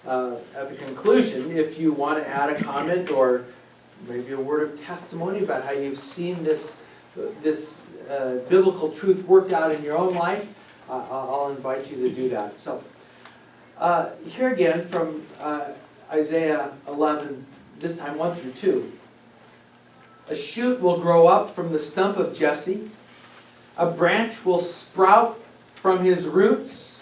at the conclusion, if you want to add a comment or maybe a word of testimony about how you've seen this biblical truth worked out in your own life, I'll invite you to do that. So here again from Isaiah 11, this time 1 through 2. A shoot will grow up from the stump of Jesse. A branch will sprout from his roots.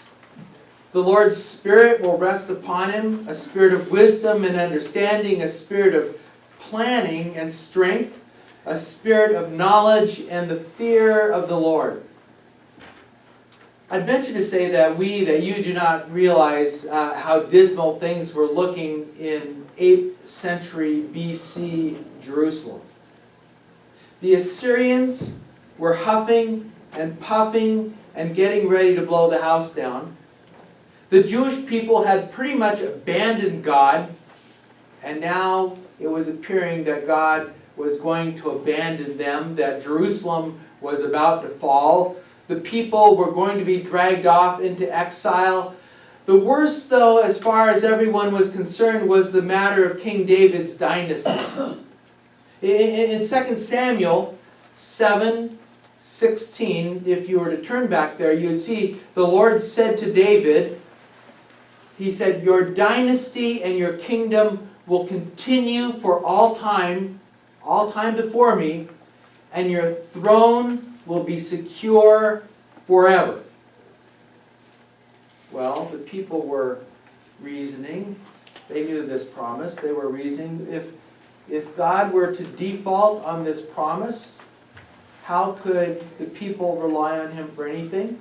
The Lord's Spirit will rest upon him, a spirit of wisdom and understanding, a spirit of planning and strength, a spirit of knowledge and the fear of the Lord. I'd venture to say that you do not realize how dismal things were looking in 8th century BC Jerusalem. The Assyrians were huffing and puffing and getting ready to blow the house down. The Jewish people had pretty much abandoned God, and now it was appearing that God was going to abandon them, that Jerusalem was about to fall. The people were going to be dragged off into exile. The worst, though, as far as everyone was concerned, was the matter of King David's dynasty. In 2 Samuel 7:16, if you were to turn back there, you would see the Lord said to David, He said, "Your dynasty and your kingdom will continue for all time before me, and your throne will be secure forever." Well, the people were reasoning. They knew this promise. They were reasoning, if God were to default on this promise, how could the people rely on Him for anything?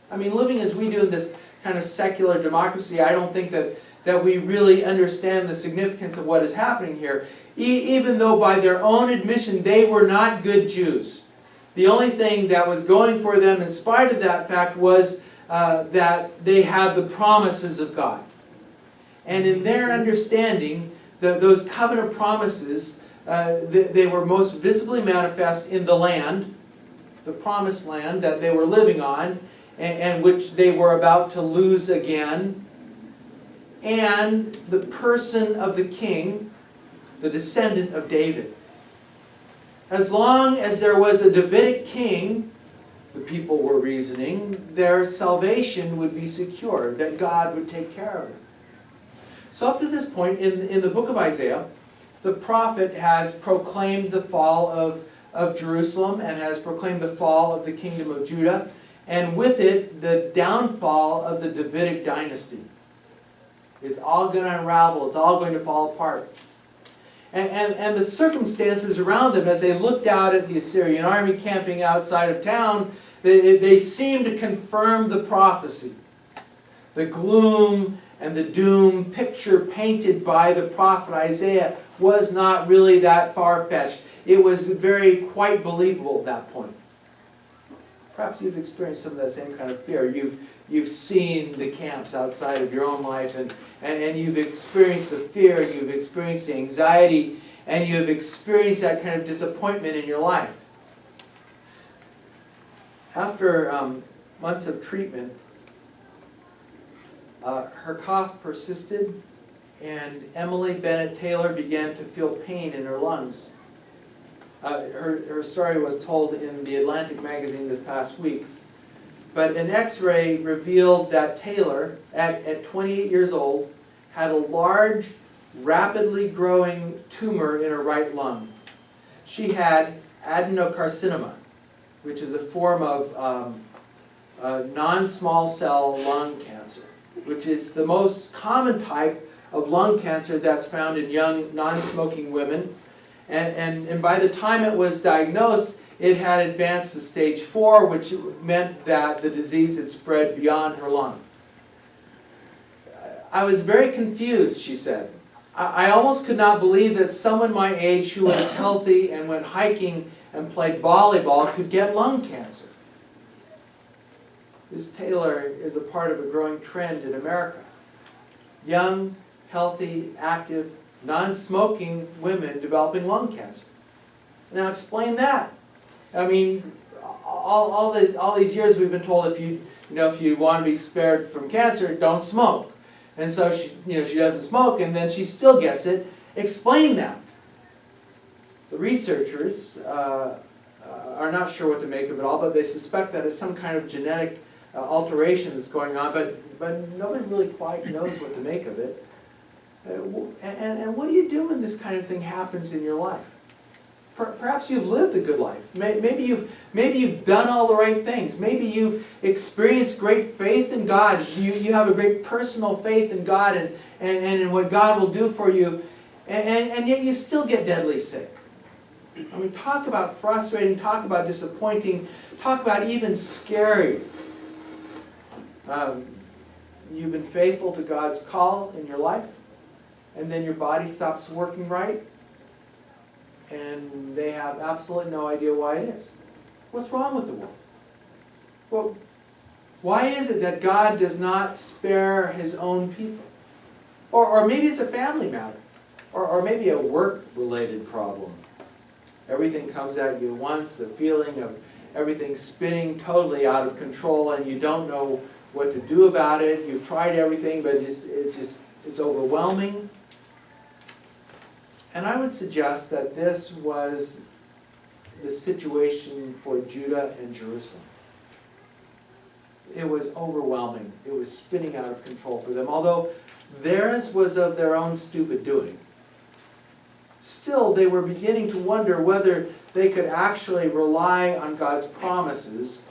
I mean, living as we do in this kind of secular democracy, I don't think that we really understand the significance of what is happening here. Even though by their own admission they were not good Jews. The only thing that was going for them in spite of that fact was that they had the promises of God. And in their understanding, those covenant promises, they were most visibly manifest in the land, the promised land that they were living on, and which they were about to lose again, and the person of the king, the descendant of David. As long as there was a Davidic king, the people were reasoning, their salvation would be secure, that God would take care of it. So up to this point in the book of Isaiah, the prophet has proclaimed the fall of Jerusalem and has proclaimed the fall of the kingdom of Judah, and with it, the downfall of the Davidic dynasty. It's all going to unravel. It's all going to fall apart. And the circumstances around them, as they looked out at the Assyrian army camping outside of town, they seemed to confirm the prophecy. The gloom and the doom picture painted by the prophet Isaiah was not really that far-fetched. It was quite believable at that point. Perhaps you've experienced some of that same kind of fear. You've seen the camps outside of your own life, and you've experienced the fear, and you've experienced the anxiety, and you've experienced that kind of disappointment in your life. After months of treatment, her cough persisted, and Emily Bennett Taylor began to feel pain in her lungs. Her story was told in the Atlantic magazine this past week. But an x-ray revealed that Taylor, at 28 years old, had a large, rapidly growing tumor in her right lung. She had adenocarcinoma, which is a form of non-small cell lung cancer, which is the most common type of lung cancer that's found in young, non-smoking women. And by the time it was diagnosed, it had advanced to stage 4, which meant that the disease had spread beyond her lung. I was very confused, she said. I almost could not believe that someone my age who was healthy and went hiking and played volleyball could get lung cancer. Ms. Taylor is a part of a growing trend in America. Young, healthy, active, non-smoking women developing lung cancer. Now explain that. I mean, all these years we've been told if you want to be spared from cancer, don't smoke. And so she doesn't smoke, and then she still gets it. Explain that. The researchers are not sure what to make of it all, but they suspect that it's some kind of genetic alteration that's going on, but nobody really quite knows what to make of it. And what do you do when this kind of thing happens in your life? Perhaps you've lived a good life. Maybe you've done all the right things. Maybe you've experienced great faith in God. You have a great personal faith in God and in what God will do for you, and yet you still get deadly sick. I mean, talk about frustrating, talk about disappointing, talk about even scary. You've been faithful to God's call in your life, and then your body stops working right, and they have absolutely no idea why it is. What's wrong with the world? Well, why is it that God does not spare His own people? Or maybe it's a family matter, or maybe a work-related problem. Everything comes at you at once, the feeling of everything spinning totally out of control, and you don't know what to do about it. You've tried everything, but it's overwhelming. And I would suggest that this was the situation for Judah and Jerusalem. It was overwhelming. It was spinning out of control for them. Although theirs was of their own stupid doing, still they were beginning to wonder whether they could actually rely on God's promises.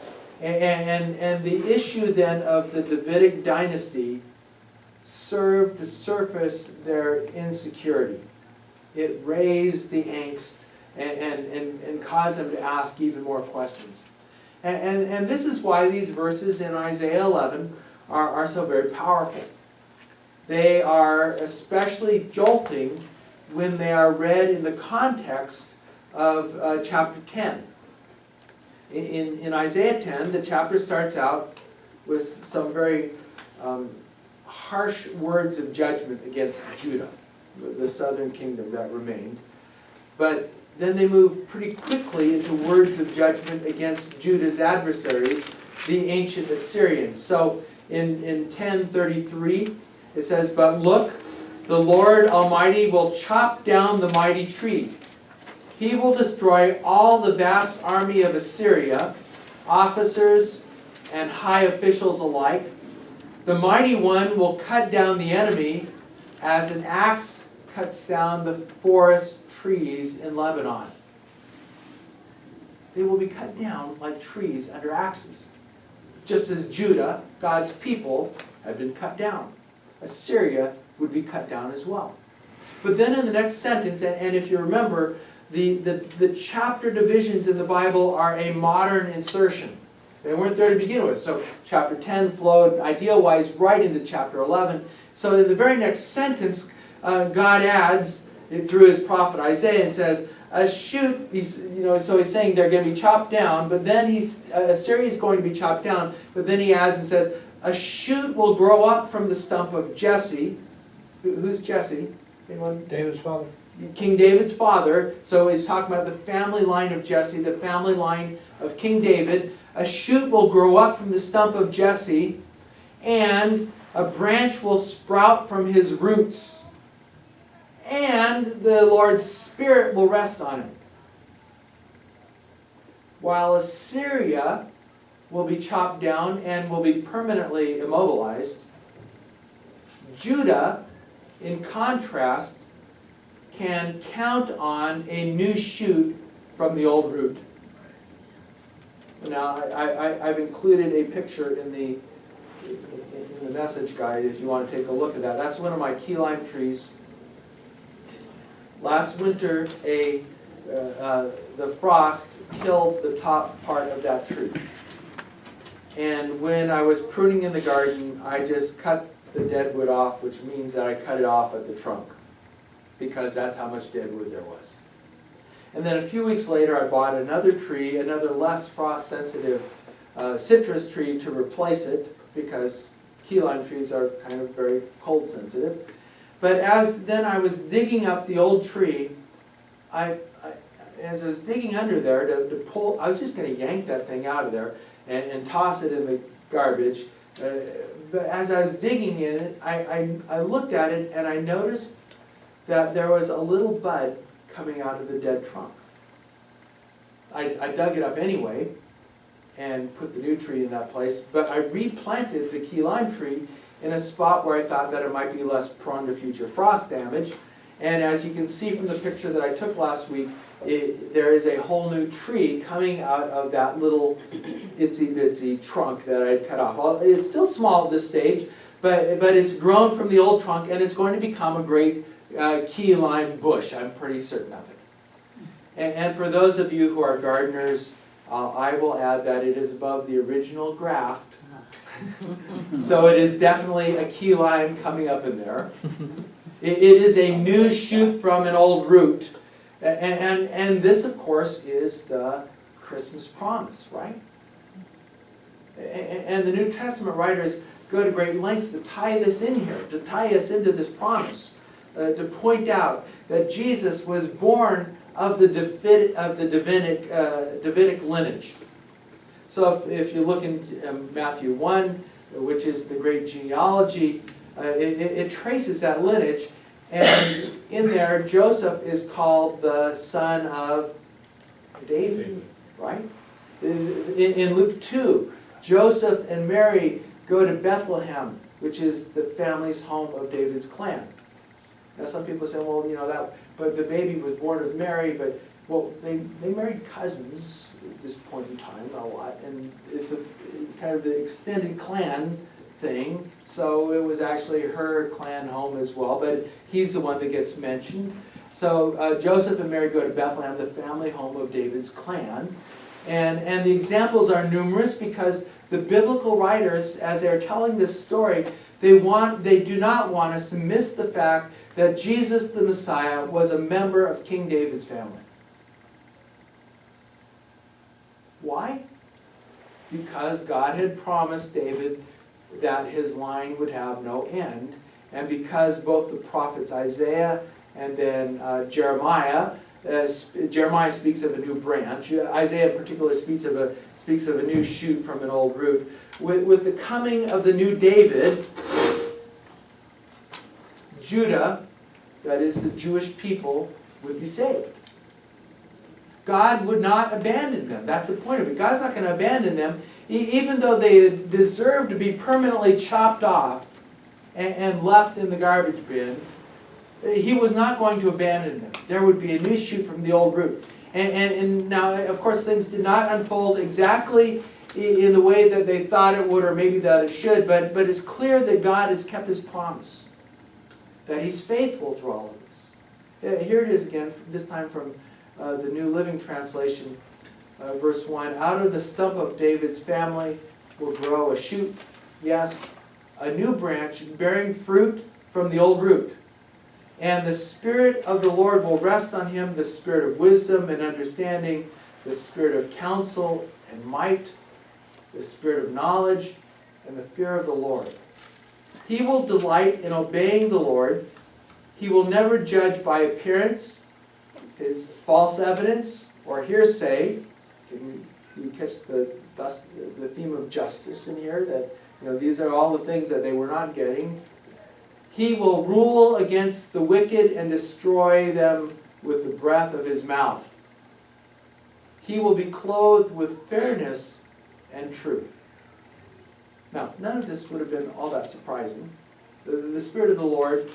And the issue then of the Davidic dynasty served to surface their insecurity. It raised the angst and caused them to ask even more questions. And this is why these verses in Isaiah 11 are so very powerful. They are especially jolting when they are read in the context of chapter 10. In Isaiah 10, the chapter starts out with some very harsh words of judgment against Judah, the southern kingdom that remained. But then they move pretty quickly into words of judgment against Judah's adversaries, the ancient Assyrians. So in 10:33, it says, "But look, the Lord Almighty will chop down the mighty tree. He will destroy all the vast army of Assyria, officers and high officials alike. The mighty one will cut down the enemy as an axe cuts down the forest trees in Lebanon." They will be cut down like trees under axes, just as Judah, God's people, have been cut down. Assyria would be cut down as well. But then in the next sentence, and if you remember, the chapter divisions in the Bible are a modern insertion. They weren't there to begin with. So chapter 10 flowed idea-wise right into chapter 11. So in the very next sentence, God adds through His prophet Isaiah and says, "A shoot." So He's saying they're going to be chopped down, but then Assyria is going to be chopped down. But then He adds and says, "A shoot will grow up from the stump of Jesse." Who's Jesse? Anyone? David's father. King David's father. So he's talking about the family line of Jesse, the family line of King David. "A shoot will grow up from the stump of Jesse, and a branch will sprout from his roots, and the Lord's Spirit will rest on him." While Assyria will be chopped down and will be permanently immobilized, Judah, in contrast, can count on a new shoot from the old root. Now, I've included a picture in the message guide if you want to take a look at that. That's one of my key lime trees. Last winter, the frost killed the top part of that tree. And when I was pruning in the garden, I just cut the dead wood off, which means that I cut it off at the trunk, because that's how much dead wood there was. And then a few weeks later, I bought another tree, another less frost-sensitive citrus tree to replace it, because key lime trees are kind of very cold-sensitive. But as then I was digging up the old tree, as I was digging under there to pull, I was just going to yank that thing out of there and toss it in the garbage. But as I was digging in it, I looked at it and I noticed that there was a little bud coming out of the dead trunk. I dug it up anyway and put the new tree in that place, but I replanted the key lime tree in a spot where I thought that it might be less prone to future frost damage. And as you can see from the picture that I took last week, there is a whole new tree coming out of that little itsy bitsy trunk that I had cut off. It's still small at this stage, but it's grown from the old trunk and it's going to become a great key lime bush. I'm pretty certain of it. And for those of you who are gardeners, I will add that it is above the original graft. So it is definitely a key lime coming up in there. It is a new shoot from an old root. And this, of course, is the Christmas promise, right? And the New Testament writers go to great lengths to tie this in here, to tie us into this promise, to point out that Jesus was born of the Davidic lineage. So if you look in Matthew 1, which is the great genealogy, it traces that lineage. And in there, Joseph is called the son of David, right? In Luke 2, Joseph and Mary go to Bethlehem, which is the family's home of David's clan. Now some people say, well, but the baby was born of Mary, but well, they married cousins at this point in time a lot, and it's a kind of the extended clan thing. So it was actually her clan home as well, but he's the one that gets mentioned. So Joseph and Mary go to Bethlehem, the family home of David's clan. And the examples are numerous because the biblical writers, as they're telling this story, they do not want us to miss the fact that Jesus the Messiah was a member of King David's family. Why? Because God had promised David that his line would have no end, and because both the prophets Isaiah and then Jeremiah speaks of a new branch. Isaiah in particular speaks of a new shoot from an old root. With the coming of the new David, Judah, that is the Jewish people, would be saved. God would not abandon them. That's the point of it. God's not going to abandon them, even though they deserve to be permanently chopped off and left in the garbage bin. He was not going to abandon them. There would be a new shoot from the old root. And now, of course, things did not unfold exactly in the way that they thought it would, or maybe that it should, but it's clear that God has kept his promise, that he's faithful through all of this. Here it is again, this time from the New Living Translation, verse 1. Out of the stump of David's family will grow a shoot, yes, a new branch bearing fruit from the old root. And the Spirit of the Lord will rest on him, the Spirit of wisdom and understanding, the Spirit of counsel and might, the Spirit of knowledge and the fear of the Lord. He will delight in obeying the Lord. He will never judge by appearance, his false evidence, or hearsay. You catch the theme of justice in here, that these are all the things that they were not getting. He will rule against the wicked and destroy them with the breath of his mouth. He will be clothed with fairness and truth. Now, none of this would have been all that surprising. The Spirit of the Lord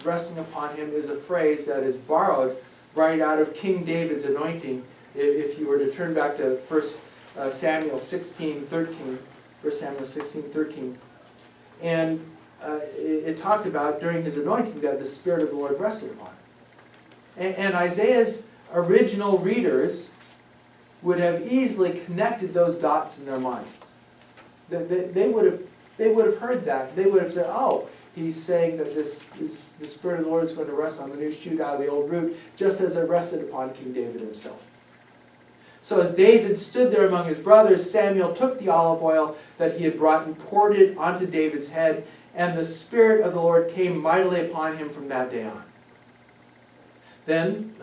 resting upon him is a phrase that is borrowed right out of King David's anointing. If you were to turn back to 1 Samuel 16:13, 1 Samuel 16:13, and it talked about during his anointing that the Spirit of the Lord rested upon him. And Isaiah's original readers would have easily connected those dots in their minds. They would have heard that. They would have said, oh, he's saying that the Spirit of the Lord is going to rest on the new shoot out of the old root, just as it rested upon King David himself. So as David stood there among his brothers, Samuel took the olive oil that he had brought and poured it onto David's head, and the Spirit of the Lord came mightily upon him from that day on. Then,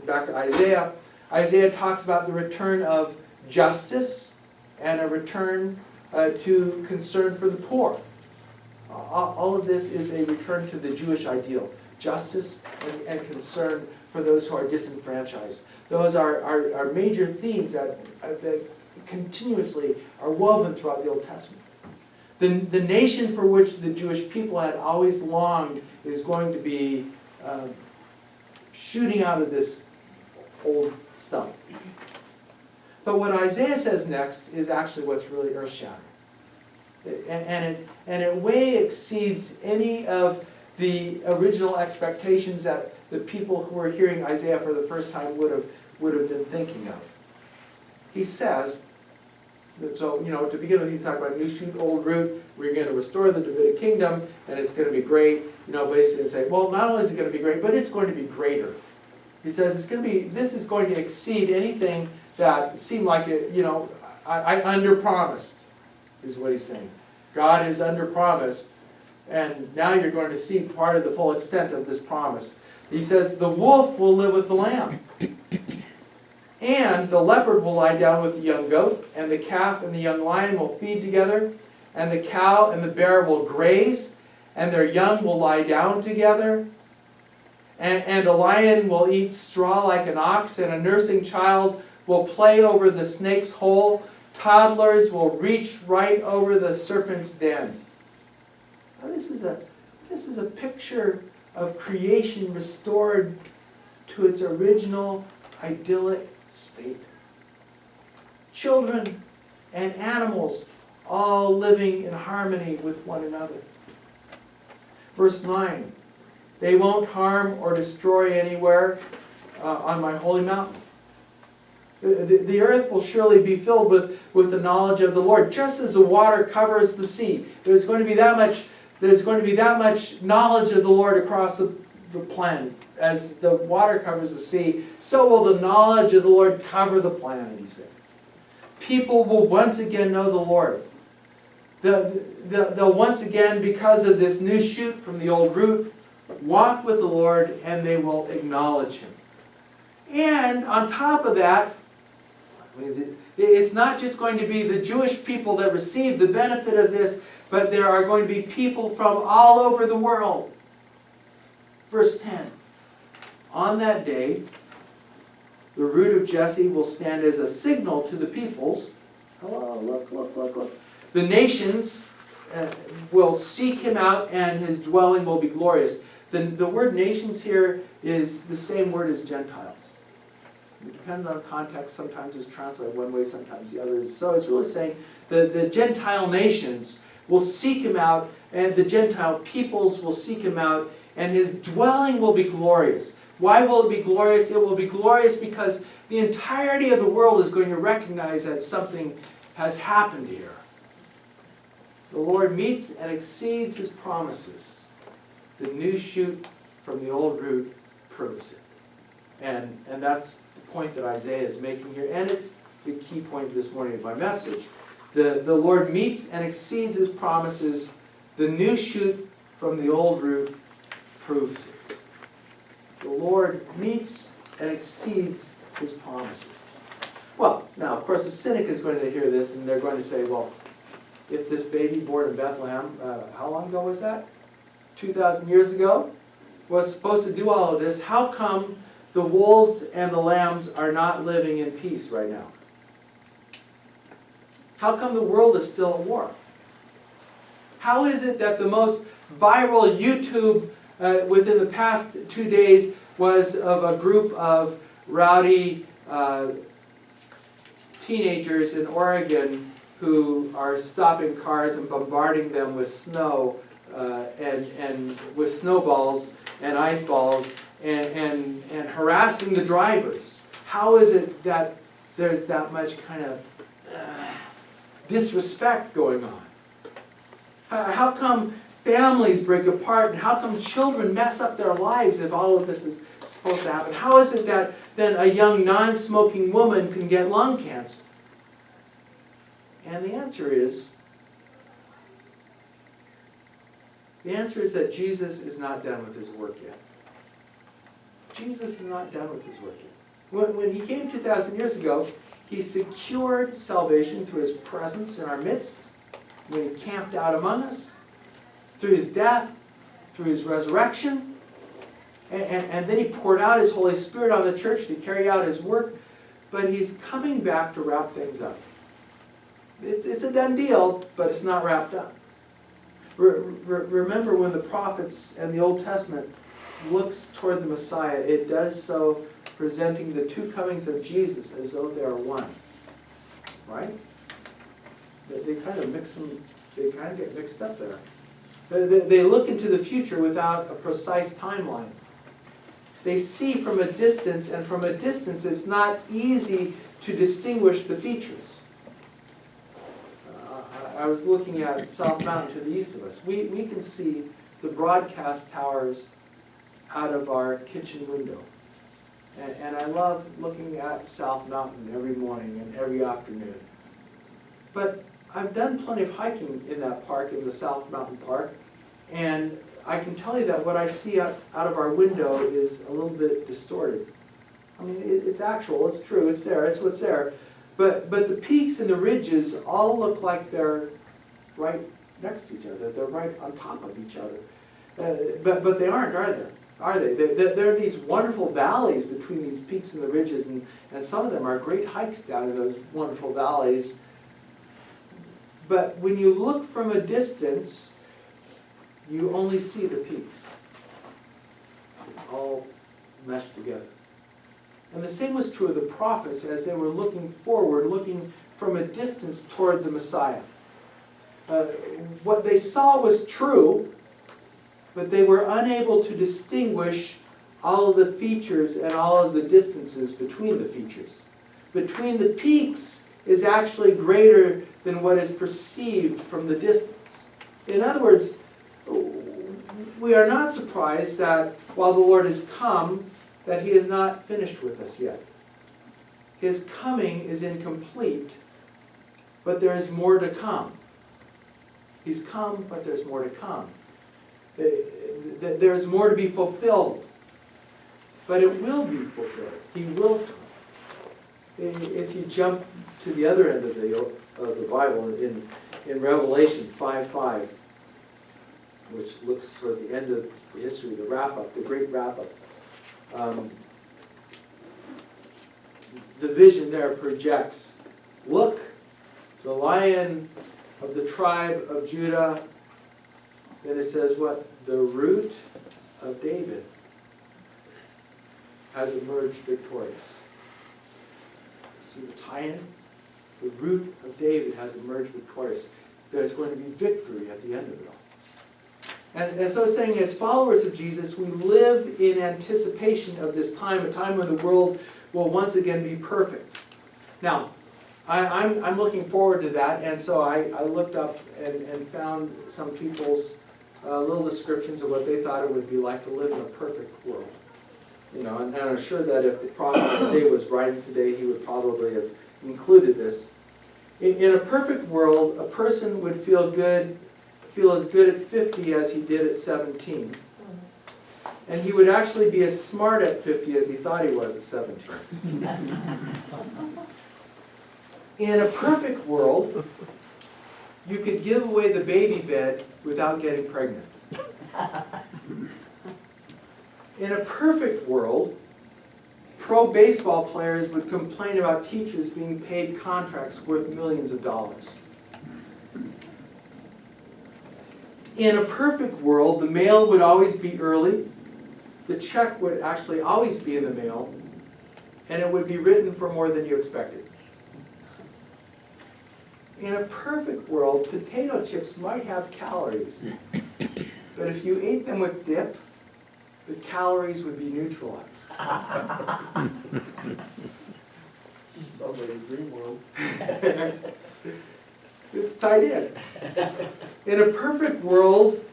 back to Isaiah. Isaiah talks about the return of justice and a return to concern for the poor. All of this is a return to the Jewish ideal, justice and concern for those who are disenfranchised. Those are major themes that continuously are woven throughout the Old Testament. The nation for which the Jewish people had always longed is going to be shooting out of this old stump. But what Isaiah says next is actually what's really earth-shattering. And it way exceeds any of the original expectations that the people who were hearing Isaiah for the first time would have been thinking of. He says, so, to begin with, he's talking about new shoot, old root. We're going to restore the Davidic kingdom, and it's going to be great. But he's going to say, well, not only is it going to be great, but it's going to be greater. He says this is going to exceed anything that seemed like it. I underpromised, is what he's saying. God has underpromised, and now you're going to see part of the full extent of this promise. He says, the wolf will live with the lamb. And the leopard will lie down with the young goat, and the calf and the young lion will feed together, and the cow and the bear will graze, and their young will lie down together. And a lion will eat straw like an ox, and a nursing child will play over the snake's hole. Toddlers will reach right over the serpent's den. Now this is a picture of creation restored to its original idyllic state. Children and animals all living in harmony with one another. Verse 9, they won't harm or destroy anywhere on my holy mountain. The earth will surely be filled with the knowledge of the Lord, just as the water covers the sea. There's going to be that much knowledge of the Lord across the planet. As the water covers the sea, so will the knowledge of the Lord cover the planet, he said. People will once again know the Lord. They'll once again, because of this new shoot from the old root, walk with the Lord, and they will acknowledge Him. And on top of that, it's not just going to be the Jewish people that receive the benefit of this, but there are going to be people from all over the world. Verse 10. On that day, the root of Jesse will stand as a signal to the peoples. Hello, look. The nations will seek him out, and his dwelling will be glorious. The word nations here is the same word as Gentiles. It depends on context. Sometimes it's translated one way, sometimes the other. So it's really saying the Gentile nations will seek him out, and the Gentile peoples will seek him out, and his dwelling will be glorious. Why will it be glorious? It will be glorious because the entirety of the world is going to recognize that something has happened here. The Lord meets and exceeds His promises. The new shoot from the old root proves it. And that's the point that Isaiah is making here. And it's the key point this morning of my message. The Lord meets and exceeds His promises. The new shoot from the old root proves it. The Lord meets and exceeds His promises. Well, now, of course, the cynic is going to hear this, and they're going to say, well, if this baby born in Bethlehem, how long ago was that? 2,000 years ago? Was supposed to do all of this, how come the wolves and the lambs are not living in peace right now? How come the world is still at war? How is it that the most viral YouTube within the past 2 days was of a group of rowdy teenagers in Oregon who are stopping cars and bombarding them with snow and with snowballs and ice balls and harassing the drivers? How is it that there's that much kind of disrespect going on? How come families break apart, and how come children mess up their lives if all of this is supposed to happen? How is it that then a young non-smoking woman can get lung cancer? And the answer is that Jesus is not done with His work yet. Jesus is not done with His work yet. When He came 2,000 years ago, He secured salvation through His presence in our midst. when he camped out among us, through his death, through his resurrection, and then he poured out his Holy Spirit on the church to carry out his work, but he's coming back to wrap things up. It's a done deal, but it's not wrapped up. Remember when the prophets and the Old Testament looks toward the Messiah, it does so presenting the two comings of Jesus as though they are one. Right? They kind of get mixed up there. They look into the future without a precise timeline. They see from a distance, and from a distance it's not easy to distinguish the features. I was looking at South Mountain to the east of us. We can see the broadcast towers out of our kitchen window. And I love looking at South Mountain every morning and every afternoon. But I've done plenty of hiking in that park, in the South Mountain Park, and I can tell you that what I see out of our window is a little bit distorted. I mean, it's actual, it's true, it's there, it's what's there. But the peaks and the ridges all look like they're right next to each other. They're right on top of each other. But they aren't, are they? Are they? There are these wonderful valleys between these peaks and the ridges, and some of them are great hikes down in those wonderful valleys. But when you look from a distance, you only see the peaks. It's all meshed together. And the same was true of the prophets as they were looking forward, looking from a distance toward the Messiah. What they saw was true, but they were unable to distinguish all of the features and all of the distances between the features. Between the peaks is actually greater than what is perceived from the distance. In other words, we are not surprised that while the Lord has come, that he is not finished with us yet. His coming is incomplete, but there is more to come. He's come, but there's more to come. There's more to be fulfilled, but it will be fulfilled. He will come. If you jump to the other end of the Bible, in Revelation 5:5, which looks toward the end of the history, the wrap-up, the great wrap-up, the vision there projects, look, the Lion of the tribe of Judah. Then it says what? The root of David has emerged victorious. See the tie-in? The root of David has emerged victorious. There's going to be victory at the end of it all. And so it's saying, as followers of Jesus, we live in anticipation of this time, a time when the world will once again be perfect. Now, I'm looking forward to that, and so I looked up and found some people's little descriptions of what they thought it would be like to live in a perfect world. You know, and I'm sure that if the prophet Isaiah was writing today, he would probably have included this. In a perfect world, a person would feel as good at 50 as he did at 17. And he would actually be as smart at 50 as he thought he was at 17. In a perfect world, you could give away the baby bed without getting pregnant. In a perfect world, pro baseball players would complain about teachers being paid contracts worth millions of dollars. In a perfect world, the mail would always be early, the check would actually always be in the mail, and it would be written for more than you expected. In a perfect world, potato chips might have calories, but if you ate them with dip, the calories would be neutralized. Sounds like a dream world. It's tied in. In a perfect world,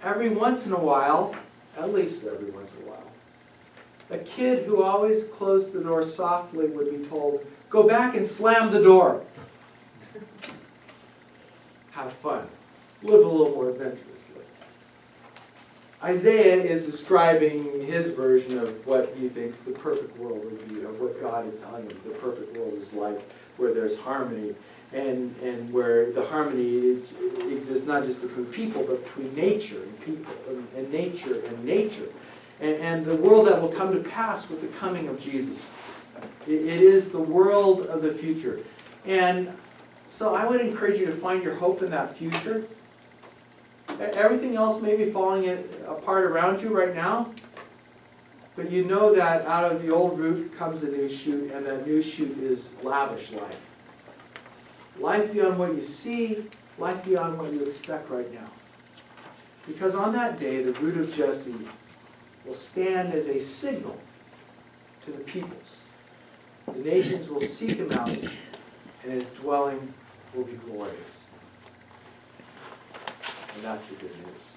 every once in a while, at least every once in a while, a kid who always closed the door softly would be told, "Go back and slam the door." Have fun. Live a little more adventurously. Isaiah is describing his version of what he thinks the perfect world would be, of what God is telling him the perfect world is like, where there's harmony and where the harmony exists not just between people, but between nature and people, and nature and nature, and the world that will come to pass with the coming of Jesus. It is the world of the future. And so I would encourage you to find your hope in that future. Everything else may be falling apart around you right now, but you know that out of the old root comes a new shoot, and that new shoot is lavish life. Life beyond what you see, life beyond what you expect right now. Because on that day, the root of Jesse will stand as a signal to the peoples. The nations will seek him out, and his dwelling will be glorious. And that's the good news.